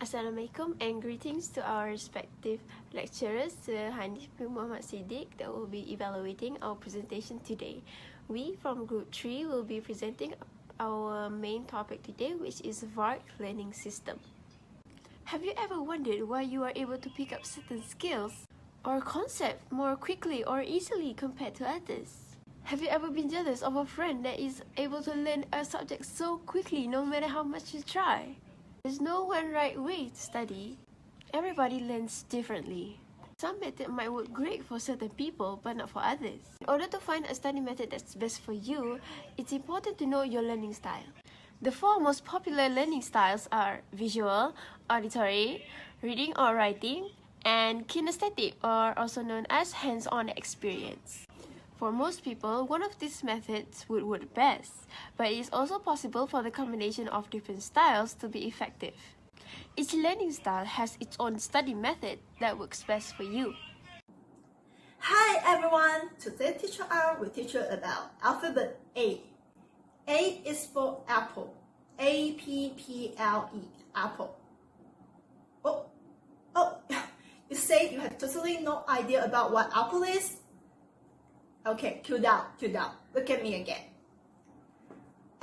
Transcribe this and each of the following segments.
Assalamualaikum and greetings to our respective lecturers, Hanif bin Muhammad Siddiq, that will be evaluating our presentation today. We from Group 3 will be presenting our main topic today, which is VARK learning system. Have you ever wondered why you are able to pick up certain skills or concepts more quickly or easily compared to others? Have you ever been jealous of a friend that is able to learn a subject so quickly no matter how much you try? There's no one right way to study. Everybody learns differently. Some method might work great for certain people but not for others. In order to find a study method that's best for you, it's important to know your learning style. The four most popular learning styles are visual, auditory, reading or writing, and kinesthetic, or also known as hands-on experience. For most people, one of these methods would work best, but it is also possible for the combination of different styles to be effective. Each learning style has its own study method that works best for you. Hi everyone! Today Teacher R will teach you about alphabet A. A is for apple. A-P-P-L-E, apple. Oh, you say you have totally no idea about what apple is? Okay, cool down. Look at me again.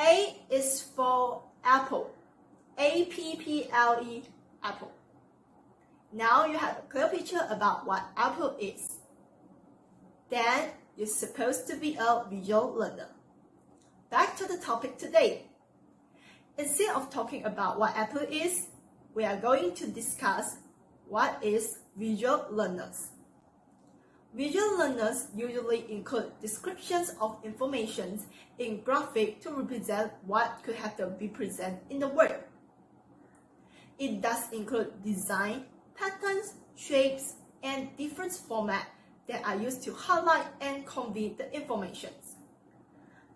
A is for apple. A-P-P-L-E, apple. Now you have a clear picture about what apple is. Then you're supposed to be a visual learner. Back to the topic today. Instead of talking about what apple is, we are going to discuss what is visual learners. Visual learners usually include descriptions of information in graphic to represent what could have to be present in the word. It does include design, patterns, shapes, and different formats that are used to highlight and convey the information.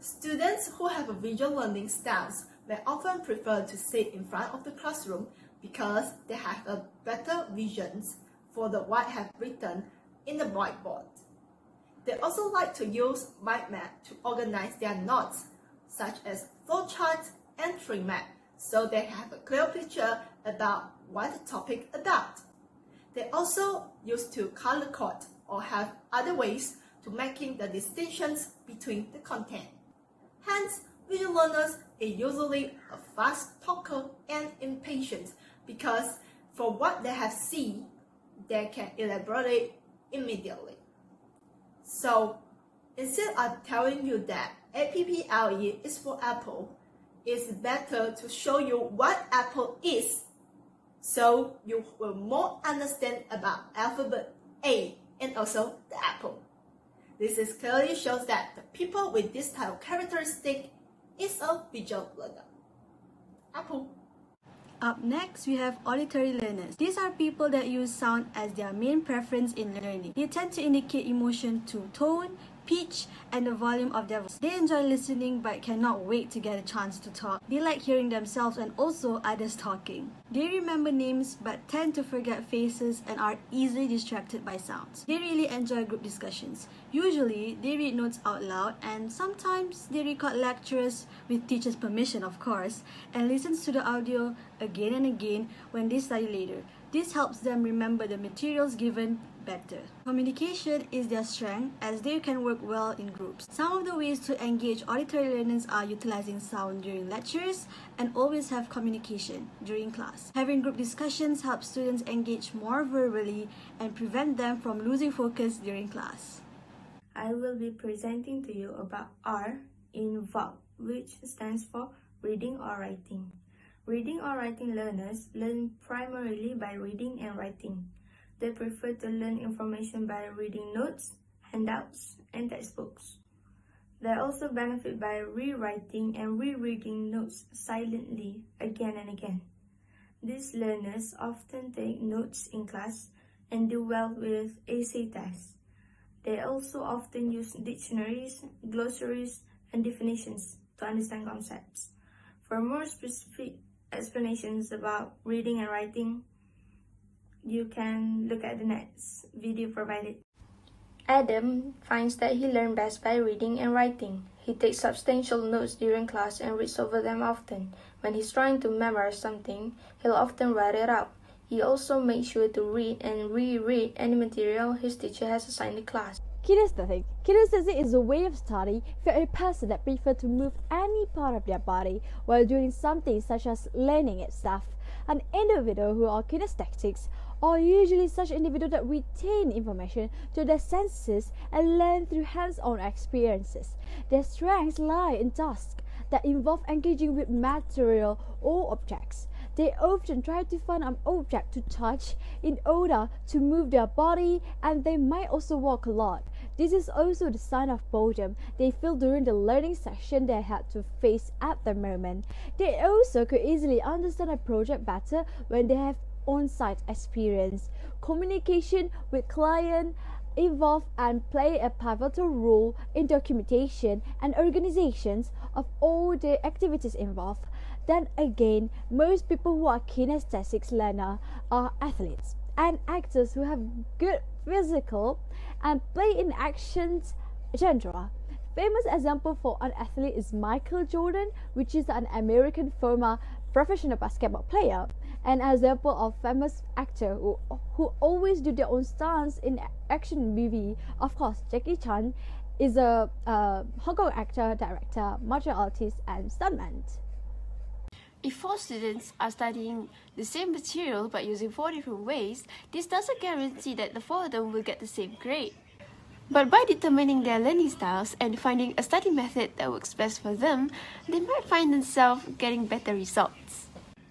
Students who have a visual learning styles may often prefer to sit in front of the classroom because they have a better vision for what have written in the whiteboard. They also like to use mind map to organize their notes, such as flowcharts and tree map, so they have a clear picture about what the topic about. They also used to color code or have other ways to making the distinctions between the content. Hence, visual learners are usually a fast talker and impatient because for what they have seen, they can elaborate immediately. So, instead of telling you that APPLE is for apple, it's better to show you what apple is, so you will more understand about alphabet A and also the apple. This is clearly shows that the people with this type of characteristic is a visual learner. Apple. Up next, we have auditory learners. These are people that use sound as their main preference in learning. They tend to indicate emotion to tone, pitch, and the volume of their voice. They enjoy listening but cannot wait to get a chance to talk. They like hearing themselves and also others talking. They remember names but tend to forget faces and are easily distracted by sounds. They really enjoy group discussions. Usually, they read notes out loud and sometimes they record lectures with teachers' permission, of course, and listens to the audio again and again when they study later. This helps them remember the materials given better. Communication is their strength as they can work well in groups. Some of the ways to engage auditory learners are utilizing sound during lectures and always have communication during class. Having group discussions helps students engage more verbally and prevent them from losing focus during class. I will be presenting to you about R in VARK, which stands for reading or writing. Reading or writing learners learn primarily by reading and writing. They prefer to learn information by reading notes, handouts, and textbooks. They also benefit by rewriting and rereading notes silently again and again. These learners often take notes in class and do well with essay tests. They also often use dictionaries, glossaries, and definitions to understand concepts. For more specific explanations about reading and writing, you can look at the next video provided. Adam finds that he learns best by reading and writing. He takes substantial notes during class and reads over them often. When he's trying to memorize something, he'll often write it out. He also makes sure to read and reread any material his teacher has assigned the class. Kinesthetic. Kinesthetic is a way of study for a person that prefers to move any part of their body while doing something such as learning itself. An individual who are kinesthetics are usually such individuals that retain information to their senses and learn through hands-on experiences. Their strengths lie in tasks that involve engaging with material or objects. They often try to find an object to touch in order to move their body, and they might also walk a lot. This is also the sign of boredom they feel during the learning session they had to face at the moment. They also could easily understand a project better when they have on-site experience. Communication with clients involve and play a pivotal role in documentation and organizations of all the activities involved. Then again, most people who are kinesthetic learners are athletes and actors who have good physical and play in actions genre. Famous example for an athlete is Michael Jordan, which is an American former professional basketball player. An example of famous actor who always do their own stunts in action movie. Of course, Jackie Chan is a Hong Kong actor, director, martial artist, and stuntman. If 4 students are studying the same material but using 4 different ways, this doesn't guarantee that the 4 of them will get the same grade. But by determining their learning styles and finding a study method that works best for them, they might find themselves getting better results.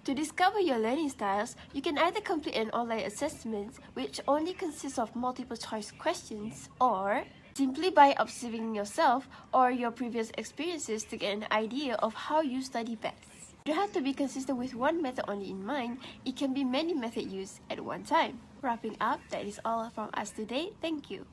To discover your learning styles, you can either complete an online assessment which only consists of multiple choice questions, or simply by observing yourself or your previous experiences to get an idea of how you study best. You don't have to be consistent with one method only in mind. It can be many methods used at one time. Wrapping up, that is all from us today. Thank you.